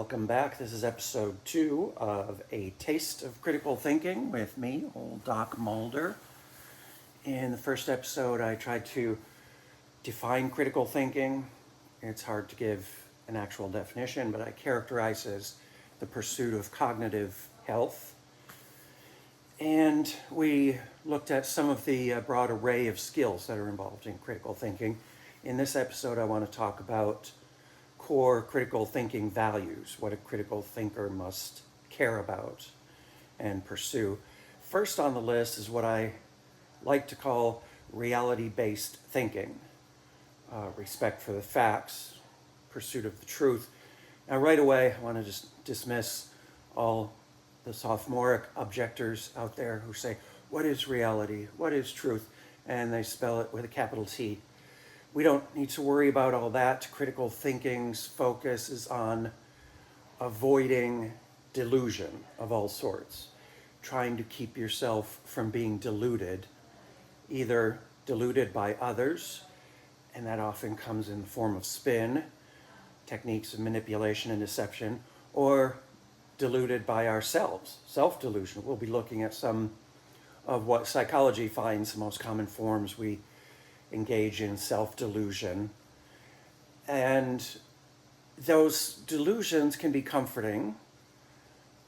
Welcome back. This is episode 2 of A Taste of Critical Thinking with me, old Doc Mulder. In the first episode, I tried to define critical thinking. It's hard to give an actual definition, but I characterize it as the pursuit of cognitive health. And we looked at some of the broad array of skills that are involved in critical thinking. In this episode, I want to talk about core critical thinking values, what a critical thinker must care about and pursue. First on the list is what I like to call reality-based thinking. Respect for the facts, pursuit of the truth. Now right away, I want to just dismiss all the sophomoric objectors out there who say, what is reality? What is truth? And they spell it with a capital T. We don't need to worry about all that. Critical thinking's focus is on avoiding delusion of all sorts, trying to keep yourself from being deluded, either deluded by others, and that often comes in the form of spin, techniques of manipulation and deception, or deluded by ourselves, self-delusion. We'll be looking at some of what psychology finds the most common forms we engage in self-delusion. And those delusions can be comforting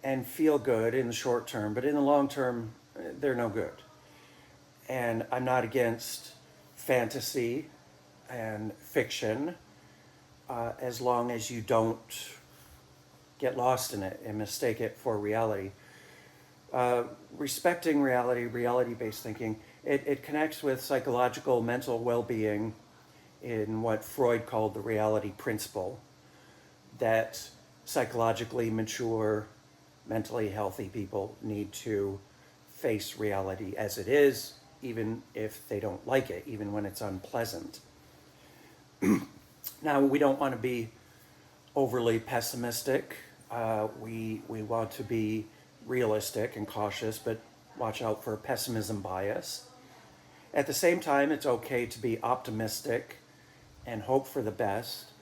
and feel good in the short term, but in the long term, they're no good. And I'm not against fantasy and fiction as long as you don't get lost in it and mistake it for reality. Respecting reality, reality-based thinking, it connects with psychological mental well-being in what Freud called the reality principle, that psychologically mature, mentally healthy people need to face reality as it is, even if they don't like it, even when it's unpleasant. Now, we don't want to be overly pessimistic. We want to be realistic and cautious, but watch out for pessimism bias. At the same time, it's okay to be optimistic and hope for the best,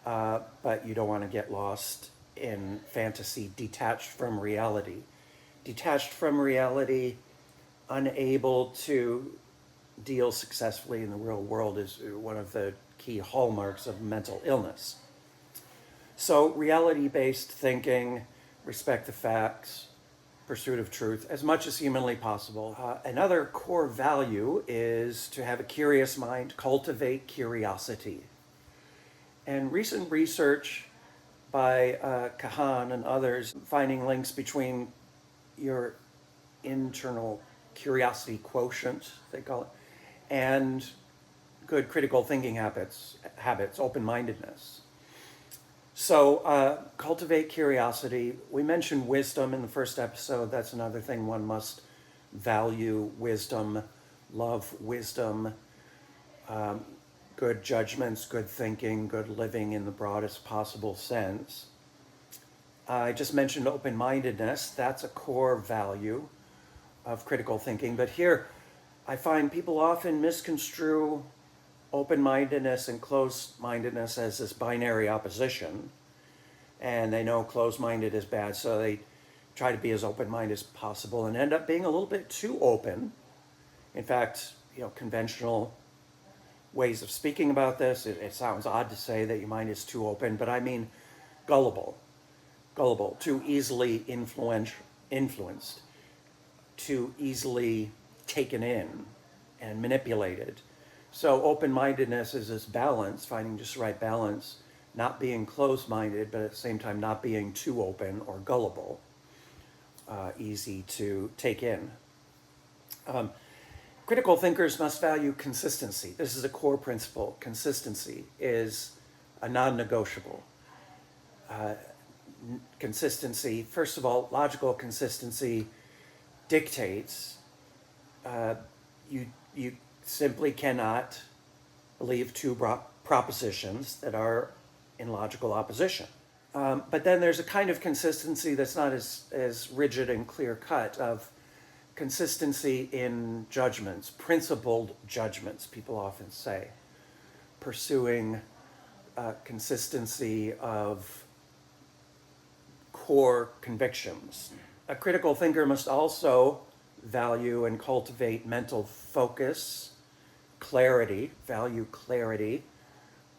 but you don't want to get lost in fantasy detached from reality. Detached from reality, unable to deal successfully in the real world is one of the key hallmarks of mental illness. So reality-based thinking, respect the facts, pursuit of truth, as much as humanly possible. Another core value is to have a curious mind, cultivate curiosity. And recent research by Kahan and others finding links between your internal curiosity quotient, they call it, and good critical thinking habits, open-mindedness. So cultivate curiosity. We mentioned wisdom in the first episode. That's another thing one must value: wisdom, love wisdom, good judgments, good thinking, good living in the broadest possible sense. I just mentioned open-mindedness. That's a core value of critical thinking. But here, I find people often misconstrue open-mindedness and closed-mindedness as this binary opposition, and they know closed-minded is bad, so they try to be as open-minded as possible and end up being a little bit too open. In fact, conventional ways of speaking about this, it sounds odd to say that your mind is too open, but I mean gullible, too easily influenced, too easily taken in and manipulated. So open-mindedness is this balance, finding just the right balance, not being closed-minded, but at the same time not being too open or gullible, easy to take in. Critical thinkers must value consistency. This is a core principle. Consistency is a non-negotiable. Consistency, first of all, logical consistency dictates you simply cannot believe two propositions that are in logical opposition. But then there's a kind of consistency that's not as rigid and clear-cut, of consistency in judgments, principled judgments, people often say, pursuing consistency of core convictions. A critical thinker must also value and cultivate mental focus, clarity, value clarity,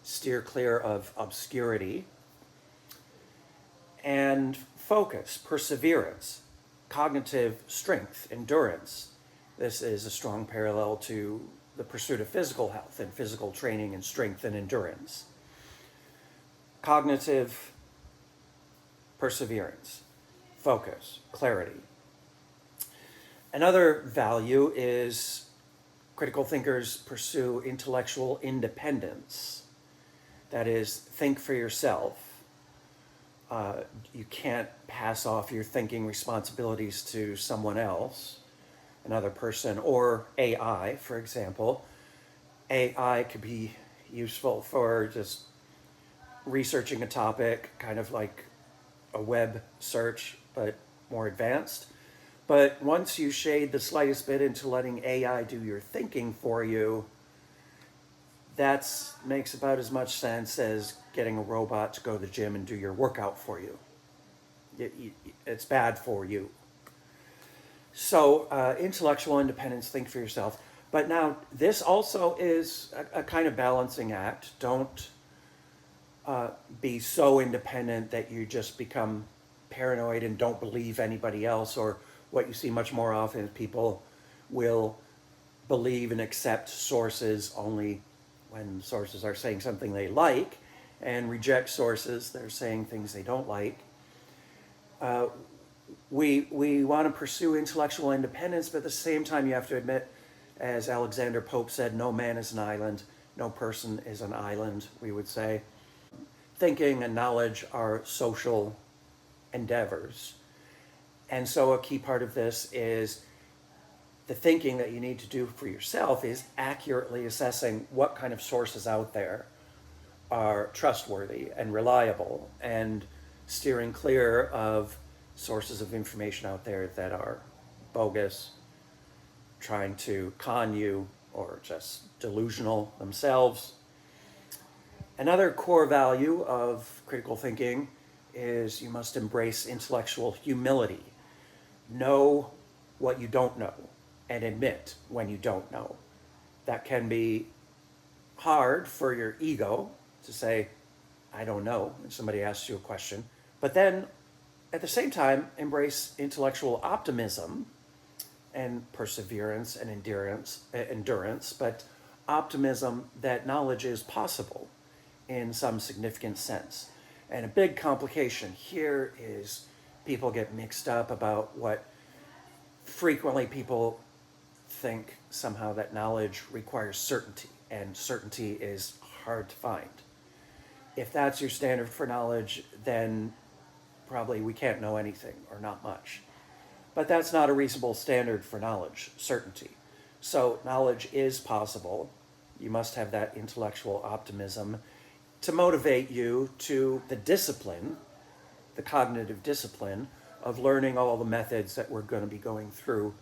steer clear of obscurity, and focus, perseverance, cognitive strength, endurance. This is a strong parallel to the pursuit of physical health and physical training and strength and endurance. Cognitive perseverance, focus, clarity. Another value is critical thinkers pursue intellectual independence. That is, think for yourself. You can't pass off your thinking responsibilities to someone else, another person, or AI, for example. AI could be useful for just researching a topic, kind of like a web search, but more advanced. But once you shade the slightest bit into letting AI do your thinking for you, that makes about as much sense as getting a robot to go to the gym and do your workout for you. It's bad for you. So intellectual independence, think for yourself. But now this also is a kind of balancing act. Don't be so independent that you just become paranoid and don't believe anybody else, or what you see much more often is people will believe and accept sources only when sources are saying something they like, and reject sources that are saying things they don't like. We want to pursue intellectual independence, but at the same time you have to admit, as Alexander Pope said, no man is an island, no person is an island, we would say. Thinking and knowledge are social endeavors. And so a key part of this is the thinking that you need to do for yourself is accurately assessing what kind of sources out there are trustworthy and reliable, and steering clear of sources of information out there that are bogus, trying to con you, or just delusional themselves. Another core value of critical thinking is you must embrace intellectual humility. Know what you don't know and admit when you don't know. That can be hard for your ego to say, I don't know, when somebody asks you a question. But then, at the same time, embrace intellectual optimism and perseverance and endurance, but optimism that knowledge is possible in some significant sense. And a big complication here is people get mixed up about what frequently people think somehow that knowledge requires certainty, and certainty is hard to find. If that's your standard for knowledge, then probably we can't know anything, or not much. But that's not a reasonable standard for knowledge, certainty. So knowledge is possible. You must have that intellectual optimism to motivate you to the discipline, the cognitive discipline, of learning all the methods that we're going to be going through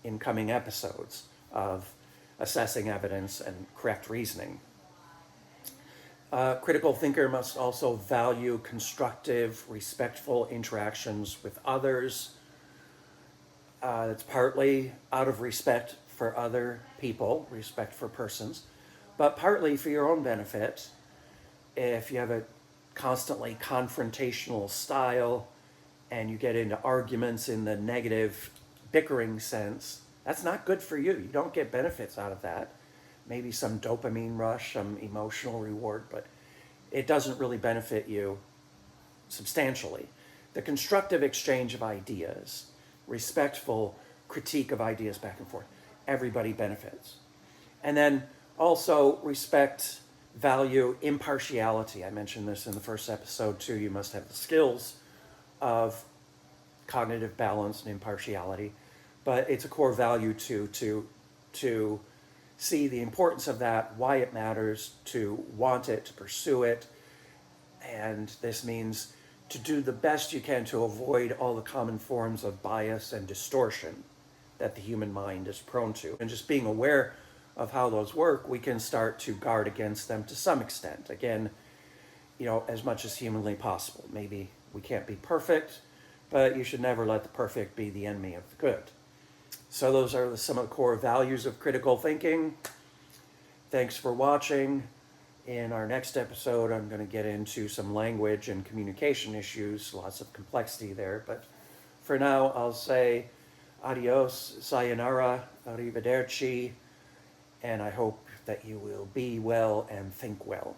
in coming episodes of assessing evidence and correct reasoning. Critical thinker must also value constructive, respectful interactions with others. It's partly out of respect for other people, respect for persons, but partly for your own benefit. If you have a constantly confrontational style and you get into arguments in the negative, bickering sense, that's not good for you. You don't get benefits out of that. Maybe some dopamine rush, some emotional reward, but it doesn't really benefit you substantially. The constructive exchange of ideas, respectful critique of ideas back and forth, everybody benefits. And then also respect, value, impartiality. I mentioned this in the first episode too. You must have the skills of cognitive balance and impartiality, but it's a core value to see the importance of that, why it matters, to want it, to pursue it. And this means to do the best you can to avoid all the common forms of bias and distortion that the human mind is prone to. And just being aware of how those work, we can start to guard against them to some extent. Again, as much as humanly possible. Maybe we can't be perfect, but you should never let the perfect be the enemy of the good. So those are some of the core values of critical thinking. Thanks for watching. In our next episode, I'm going to get into some language and communication issues, lots of complexity there. But for now, I'll say adios, sayonara, arrivederci, and I hope that you will be well and think well.